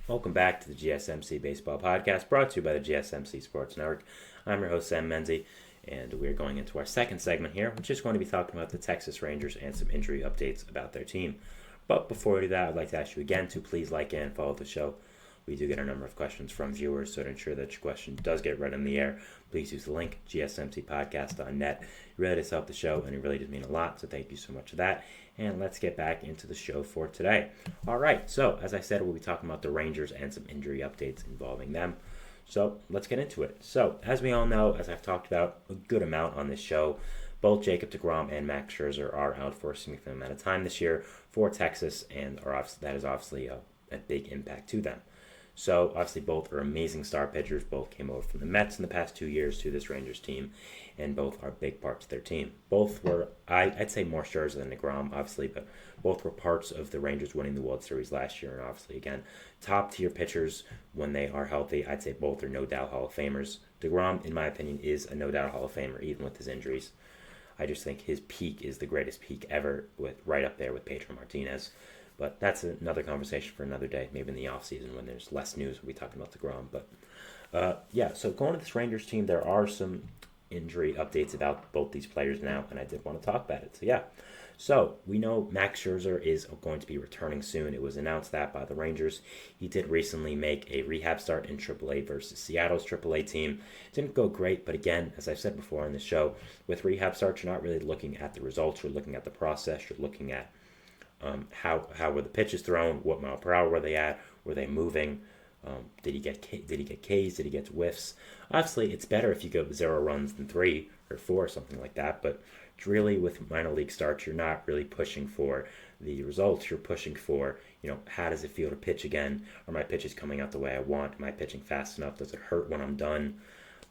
Welcome back to the GSMC Baseball Podcast, brought to you by the GSMC Sports Network. I'm your host, Sam Menzie, and we're going into our second segment here, which is going to be talking about the Texas Rangers and some injury updates about their team. But before we do that, I'd like to ask you again to please like and follow the show. We do get a number of questions from viewers, so to ensure that your question does get read in the air, please use the link, gsmcpodcast.net. It really does help the show, and it really does mean a lot, so thank you so much for that. And let's get back into the show for today. All right, so as I said, we'll be talking about the Rangers and some injury updates involving them. So let's get into it. So as we all know, as I've talked about a good amount on this show, both Jacob deGrom and Max Scherzer are out for a significant amount of time this year for Texas, and that is obviously a big impact to them. So obviously both are amazing star pitchers. Both came over from the Mets in the past 2 years to this Rangers team, and both are big parts of their team. Both were, I'd say more Scherzer than deGrom, obviously, but both were parts of the Rangers winning the World Series last year, and obviously, again, top-tier pitchers when they are healthy. I'd say both are no-doubt Hall of Famers. deGrom, in my opinion, is a no-doubt Hall of Famer, even with his injuries. I just think his peak is the greatest peak ever, with right up there with Pedro Martinez. But that's another conversation for another day, maybe in the offseason when there's less news. We'll be talking about deGrom. But so going to this Rangers team, there are some injury updates about both these players now, and I did want to talk about it. So we know Max Scherzer is going to be returning soon. It was announced that by the Rangers. He did recently make a rehab start in AAA versus Seattle's AAA team. Didn't go great, but again, as I've said before on the show, with rehab starts, you're not really looking at the results. You're looking at the process. You're looking at how were the pitches thrown? What mile per hour were they at? Were they moving? Did he get Ks? Did he get whiffs? Obviously, it's better if you go 0 runs than 3 or 4 or something like that. But really, with minor league starts, you're not really pushing for the results. You're pushing for, how does it feel to pitch again? Are my pitches coming out the way I want? Am I pitching fast enough? Does it hurt when I'm done?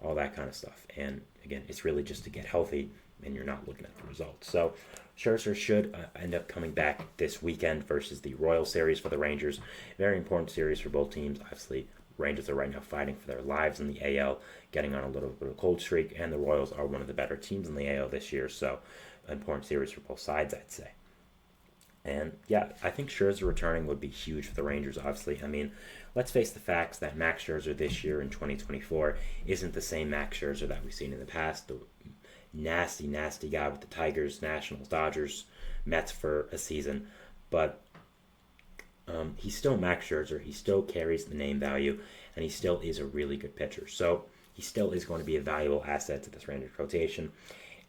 All that kind of stuff. And again, it's really just to get healthy, and you're not looking at the results. So Scherzer should end up coming back this weekend versus the Royal Series for the Rangers. Very important series for both teams. Obviously, Rangers are right now fighting for their lives in the AL, getting on a little bit of a cold streak, and the Royals are one of the better teams in the AL this year. So important series for both sides, I'd say. And I think Scherzer returning would be huge for the Rangers, obviously. I mean, let's face the facts that Max Scherzer this year in 2024 isn't the same Max Scherzer that we've seen in the past. The nasty guy with the Tigers, Nationals, Dodgers, Mets for a season. But he's still Max Scherzer. He still carries the name value, and he still is a really good pitcher. So he still is going to be a valuable asset to this Rangers rotation.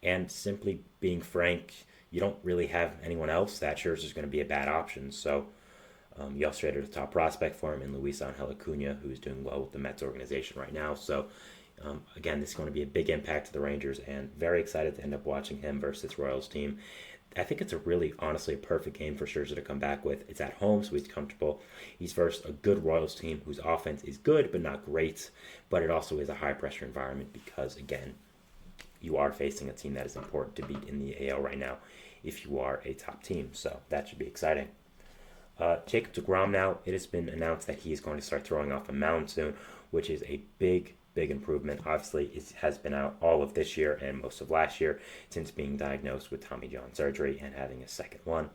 And simply being frank, you don't really have anyone else that Scherzer is going to be a bad option. So you also traded a top prospect for him in Luis Angel Acuna, who's doing well with the Mets organization right now. So again, this is going to be a big impact to the Rangers, and very excited to end up watching him versus Royals team. I think it's honestly, a perfect game for Scherzer to come back with. It's at home, so he's comfortable. He's versus a good Royals team whose offense is good but not great, but it also is a high-pressure environment because, again, you are facing a team that is important to beat in the AL right now if you are a top team, so that should be exciting. Jacob deGrom now, it has been announced that he is going to start throwing off a mound soon, which is a big improvement. Obviously, it has been out all of this year and most of last year since being diagnosed with Tommy John surgery and having a second one.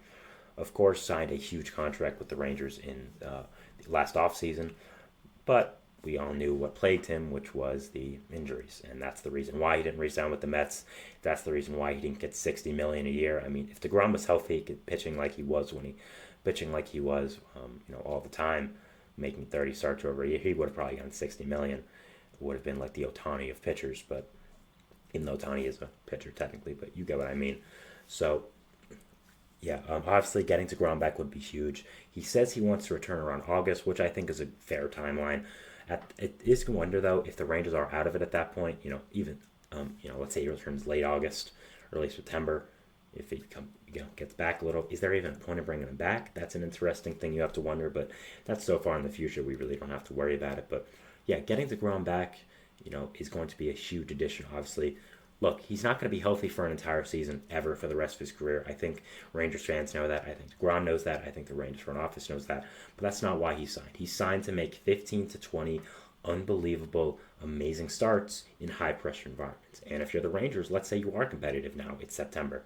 Of course, signed a huge contract with the Rangers in the last offseason, but we all knew what plagued him, which was the injuries, and that's the reason why he didn't re-sign with the Mets. That's the reason why he didn't get $60 million a year. I mean, if deGrom was healthy, pitching like he was all the time, making 30 starts over a year, he would have probably gotten $60 million. It would have been like the Ohtani of pitchers, but even though Ohtani is a pitcher technically, but you get what I mean. So obviously getting deGrom back would be huge. He says he wants to return around August, which I think is a fair timeline. It is a wonder, though, if the Rangers are out of it at that point, let's say he returns late August, early September, if he gets back a little, is there even a point of bringing him back? That's an interesting thing you have to wonder, but that's so far in the future, we really don't have to worry about it. But getting deGrom back, is going to be a huge addition, obviously. Look, he's not going to be healthy for an entire season ever for the rest of his career. I think Rangers fans know that. I think deGrom knows that. I think the Rangers front office knows that. But that's not why he signed. He signed to make 15 to 20 unbelievable, amazing starts in high-pressure environments. And if you're the Rangers, let's say you are competitive now. It's September.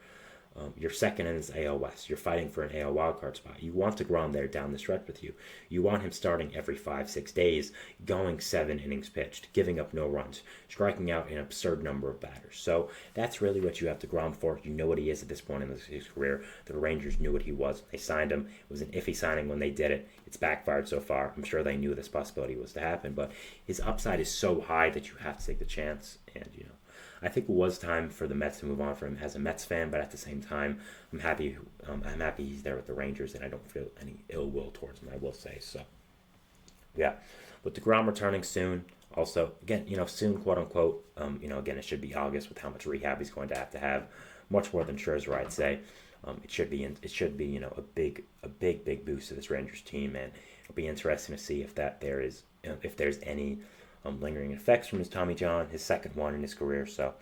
You're second in this AL West. You're fighting for an AL wildcard spot. You want deGrom there down the stretch with you. You want him starting every 5-6 days, going 7 innings pitched, giving up no runs, striking out an absurd number of batters. So that's really what you have deGrom for. You know what he is at this point in his career. The Rangers knew what he was. They signed him. It was an iffy signing when they did it. It's backfired so far. I'm sure they knew this possibility was to happen, but his upside is so high that you have to take the chance. And, I think it was time for the Mets to move on from him as a Mets fan, but at the same time, I'm happy he's there with the Rangers, and I don't feel any ill will towards him, I will say. So, yeah. With deGrom returning soon, also, again, soon, quote unquote, again, it should be August with how much rehab he's going to have, much more than Scherzer, I'd say. It should be, a big boost to this Rangers team, and it'll be interesting to see if there's any lingering effects from his Tommy John, his second one in his career. So,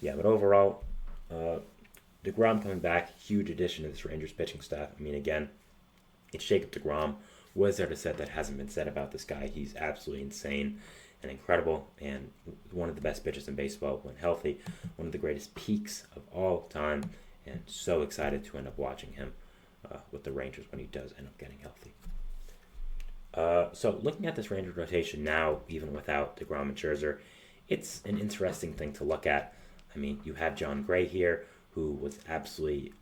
yeah, but overall, deGrom coming back, huge addition to this Rangers pitching staff. I mean, again, it's Jacob deGrom. What is there to say that hasn't been said about this guy? He's absolutely insane and incredible, and one of the best pitchers in baseball when healthy, one of the greatest peaks of all time, and so excited to end up watching him with the Rangers when he does end up getting healthy. So looking at this Rangers rotation now, even without deGrom and Scherzer, it's an interesting thing to look at. I mean, you have John Gray here, who was absolutely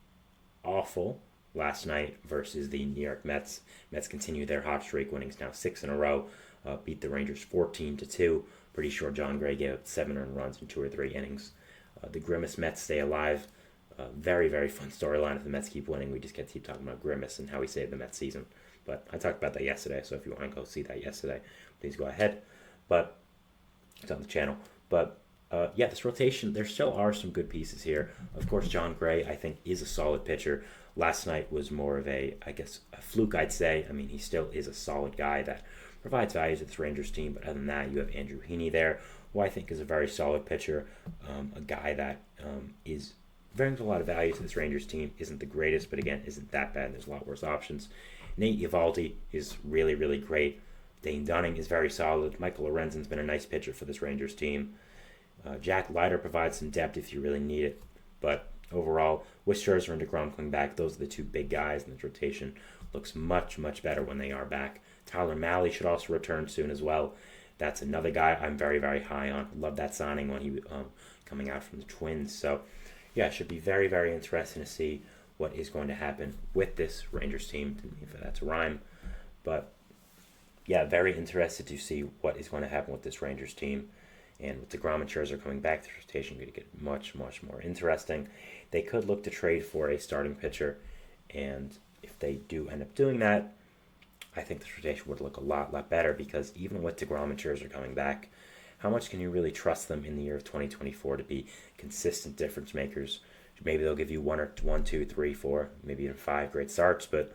awful last night versus the New York Mets. Mets continue their hot streak, winning now 6 in a row, beat the Rangers 14-2. Pretty sure John Gray gave up 7 earned runs in 2 or 3 innings. The Grimace Mets stay alive. Very, very fun storyline. If the Mets keep winning, we just get to keep talking about Grimace and how he saved the Mets season. But I talked about that yesterday, so if you want to go see that yesterday, please go ahead. But it's on the channel. But this rotation, there still are some good pieces here. Of course, John Gray, I think, is a solid pitcher. Last night was more of a fluke, I'd say. I mean, he still is a solid guy that provides value to this Rangers team. But other than that, you have Andrew Heaney there, who I think is a very solid pitcher, a guy that brings a lot of value to this Rangers team. Isn't the greatest, but again, isn't that bad. There's a lot worse options. Nate Eovaldi is really, really great. Dane Dunning is very solid. Michael Lorenzen's been a nice pitcher for this Rangers team. Jack Leiter provides some depth if you really need it. But overall, with Scherzer and deGrom coming back, those are the two big guys in this rotation. Looks much, much better when they are back. Tyler Mahle should also return soon as well. That's another guy I'm very, very high on. Love that signing when he coming out from the Twins. So, yeah, it should be very, very interesting to see what is going to happen with this Rangers team, if that's a rhyme. But, yeah, very interested to see what is going to happen with this Rangers team. And with deGrom and Scherzer coming back, the rotation is going to get much, much more interesting. They could look to trade for a starting pitcher, and if they do end up doing that, I think this rotation would look a lot better, because even with deGrom and Scherzer coming back, how much can you really trust them in the year of 2024 to be consistent difference makers? Maybe they'll give you 1, 2, 3, 4, maybe even 5 great starts, but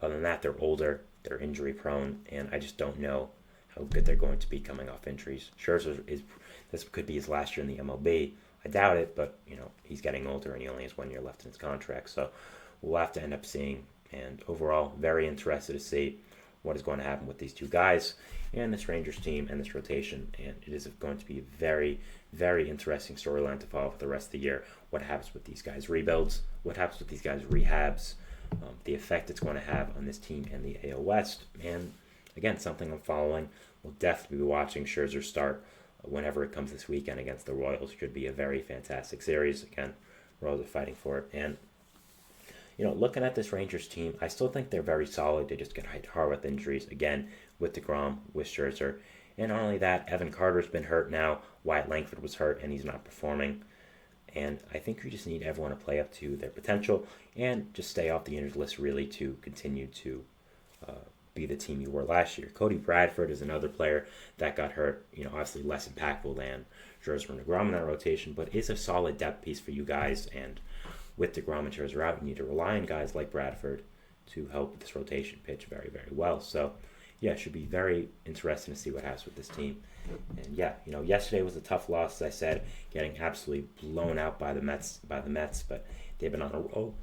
other than that, they're older, they're injury prone, and I just don't know how good they're going to be coming off injuries. Scherzer this could be his last year in the MLB. I doubt it, but he's getting older and he only has 1 year left in his contract, so we'll have to end up seeing. And overall, very interested to see what is going to happen with these two guys and this Rangers team and this rotation. And it is going to be a very, very interesting storyline to follow for the rest of the year. What happens with these guys' rebuilds? What happens with these guys' rehabs? The effect it's going to have on this team and the AL West. And again, something I'm following. We'll definitely be watching Scherzer start whenever it comes this weekend against the Royals. Should be a very fantastic series. Again, Royals are fighting for it. And looking at this Rangers team, I still think they're very solid. They just get hit hard with injuries. Again, with deGrom, with Scherzer. And not only that, Evan Carter's been hurt now. Wyatt Langford was hurt, and he's not performing. And I think you just need everyone to play up to their potential and just stay off the injured list, really, to continue to be the team you were last year. Cody Bradford is another player that got hurt. Obviously less impactful than Scherzer and deGrom in that rotation, but is a solid depth piece for you guys. And with deGrom and Scherzer out, you need to rely on guys like Bradford to help this rotation pitch very, very well. So, yeah, it should be very interesting to see what happens with this team. And yeah, yesterday was a tough loss, as I said, getting absolutely blown out by the Mets. But they've been on a roll.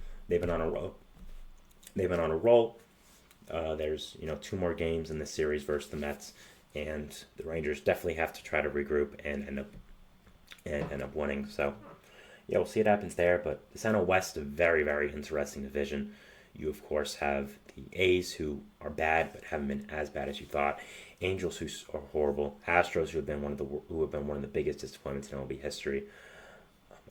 There's 2 more games in this series versus the Mets, and the Rangers definitely have to try to regroup and end up winning. So, yeah, we'll see what happens there. But the NL West, a very, very interesting division. You, of course, have the A's, who are bad but haven't been as bad as you thought. Angels, who are horrible. Astros, who have been one of the biggest disappointments in MLB history.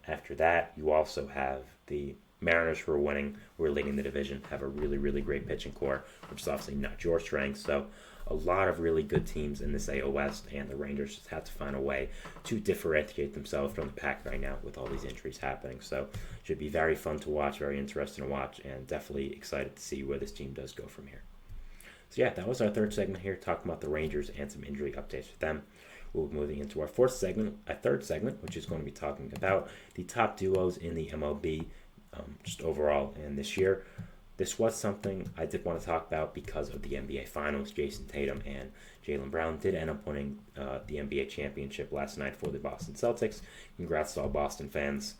After that, you also have the Mariners, who are winning, who are leading the division, have a really, really great pitching core, which is obviously not your strength. So a lot of really good teams in this AL West, and the Rangers just have to find a way to differentiate themselves from the pack right now with all these injuries happening. So it should be very fun to watch, very interesting to watch, and definitely excited to see where this team does go from here. So yeah, that was our third segment here, talking about the Rangers and some injury updates with them. We'll be moving into our third segment, which is going to be talking about the top duos in the MLB just overall. And this year, this was something I did want to talk about because of the NBA Finals. Jason Tatum and Jaylen Brown did end up winning the NBA championship last night for the Boston Celtics. Congrats to all Boston fans.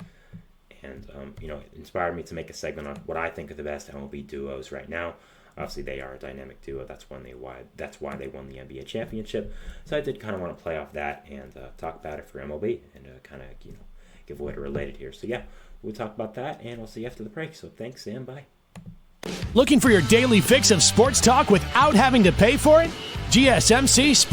And, it inspired me to make a segment on what I think are the best MLB duos right now. Obviously, they are a dynamic duo. That's why they won the NBA championship. So I did kind of want to play off that and talk about it for MLB and kind of, give away to related here. So yeah, we'll talk about that, and we'll see you after the break. So thanks, and bye. Looking for your daily fix of sports talk without having to pay for it? GSMC Sports